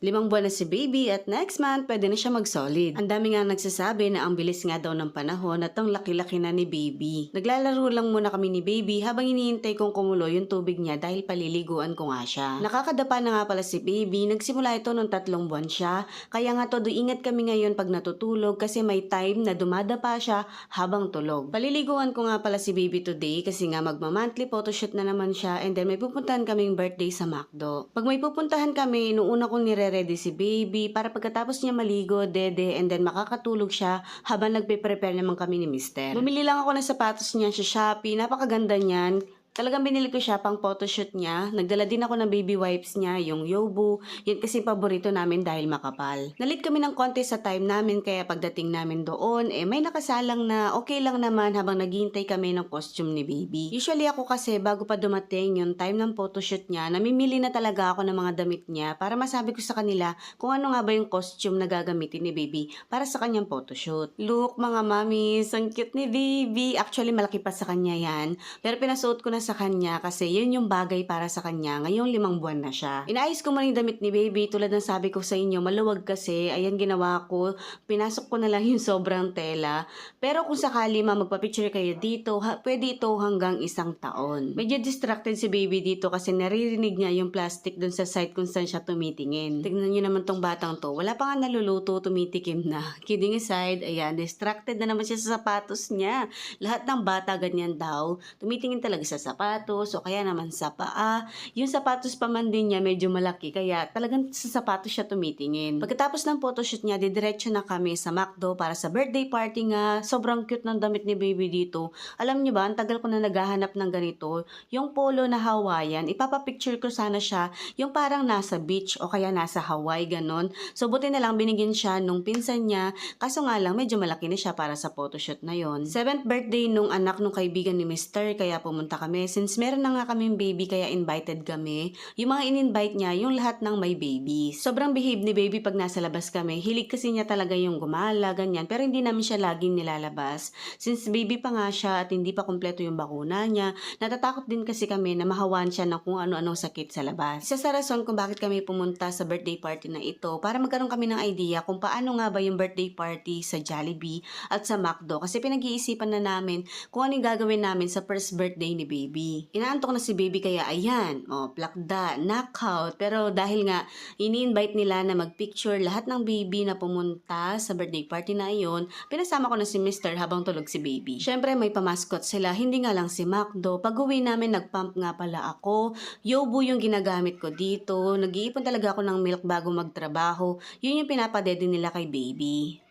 5 buwan na si baby at next month pwede na siya mag-solid. Ang dami nga nagsasabi na ang bilis nga daw ng panahon at ang laki-laki na ni baby. Naglalaro lang muna kami ni baby habang iniintay kong kumulo yung tubig niya dahil paliliguan ko nga siya. Nakakadapa na nga pala si baby, nagsimula ito nung 3 buwan siya. Kaya nga todo ingat kami ngayon pag natutulog kasi may time na dumadapa siya habang tulog. Paliliguan ko nga pala si baby today kasi nga magma-monthly photoshoot na naman siya and then may pupuntahan kaming birthday sa McDo. Pag may pupuntahan kami, noong una kong nire-ready si baby para pagkatapos niya maligo, dede, and then makakatulog siya habang nagpe-prepare naman kami ni Mister. Bumili lang ako ng sapatos niya sa Shopee, napakaganda niyan. Talagang binili ko siya pang photoshoot niya. Nagdala din ako ng baby wipes niya, yung Yobu. Yan kasi paborito namin dahil makapal. Nalit kami ng konti sa time namin kaya pagdating namin doon, may nakasalang na okay lang naman habang naghihintay kami ng costume ni baby. Usually ako kasi bago pa dumating yung time ng photoshoot niya, namimili na talaga ako ng mga damit niya para masabi ko sa kanila kung ano nga ba yung costume na gagamitin ni baby para sa kanyang photoshoot. Look mga mamis, ang cute ni baby. Actually malaki pa sa kanya yan. Pero pinasuot ko na sa kanya kasi yun yung bagay para sa kanya ngayong 5 buwan na siya. Inaayos ko muna yung damit ni baby tulad ng sabi ko sa inyo, maluwag kasi. Ayan ginawa ko. Pinasok ko na lang yung sobrang tela. Pero kung sakali magpa-picture kayo dito, pwede ito hanggang 1 taon. Medyo distracted si baby dito kasi naririnig niya yung plastic dun sa site kung saan siya tumitingin. Tignan niyo naman tong batang to. Wala pa nga naluluto, tumitikim na. Kidding aside, ayan, distracted na naman siya sa sapatos niya. Lahat ng bata ganyan daw. Tumitingin talaga sa sapatos o kaya naman sa paa. Yung sapatos pa man din niya medyo malaki kaya talagang sa sapatos siya tumitingin. Pagkatapos ng photoshoot niya, didiretso na kami sa McDo para sa birthday party nga. Sobrang cute ng damit ni baby dito. Alam niyo ba, ang tagal ko na naghahanap ng ganito. Yung polo na Hawaiian, ipapapicture ko sana siya yung parang nasa beach o kaya nasa Hawaii ganon. So buti na lang binigyan siya nung pinsan niya. Kaso nga lang medyo malaki na siya para sa photoshoot na yon. 7th birthday nung anak nung kaibigan ni Mr. kaya pumunta kami. Since meron na nga kaming baby kaya invited kami. Yung mga in-invite niya, yung lahat ng may baby. Sobrang behave ni baby pag nasa labas kami. Hilig kasi niya talaga yung gumala, ganyan. Pero hindi namin siya laging nilalabas. Since baby pa nga siya at hindi pa kompleto yung bakuna niya, natatakot din kasi kami na mahawan siya ng kung ano-anong sakit sa labas. Isa sa rason kung bakit kami pumunta sa birthday party na ito, para magkaroon kami ng idea kung paano nga ba yung birthday party sa Jollibee at sa McDo. Kasi pinag-iisipan na namin kung ano yung gagawin namin sa first birthday ni baby. Inaantok na si baby kaya ayan, plakda, knockout. Pero dahil nga ini-invite nila na magpicture lahat ng baby na pumunta sa birthday party na iyon, pinasama ko na si Mr. habang tulog si baby. Syempre may pamaskot sila, hindi nga lang si McDo. Pag-uwi namin nagpump nga pala ako. Yobu yung ginagamit ko dito. Nag-iipon talaga ako ng milk bago magtrabaho. Yun yung pinapadede nila kay baby.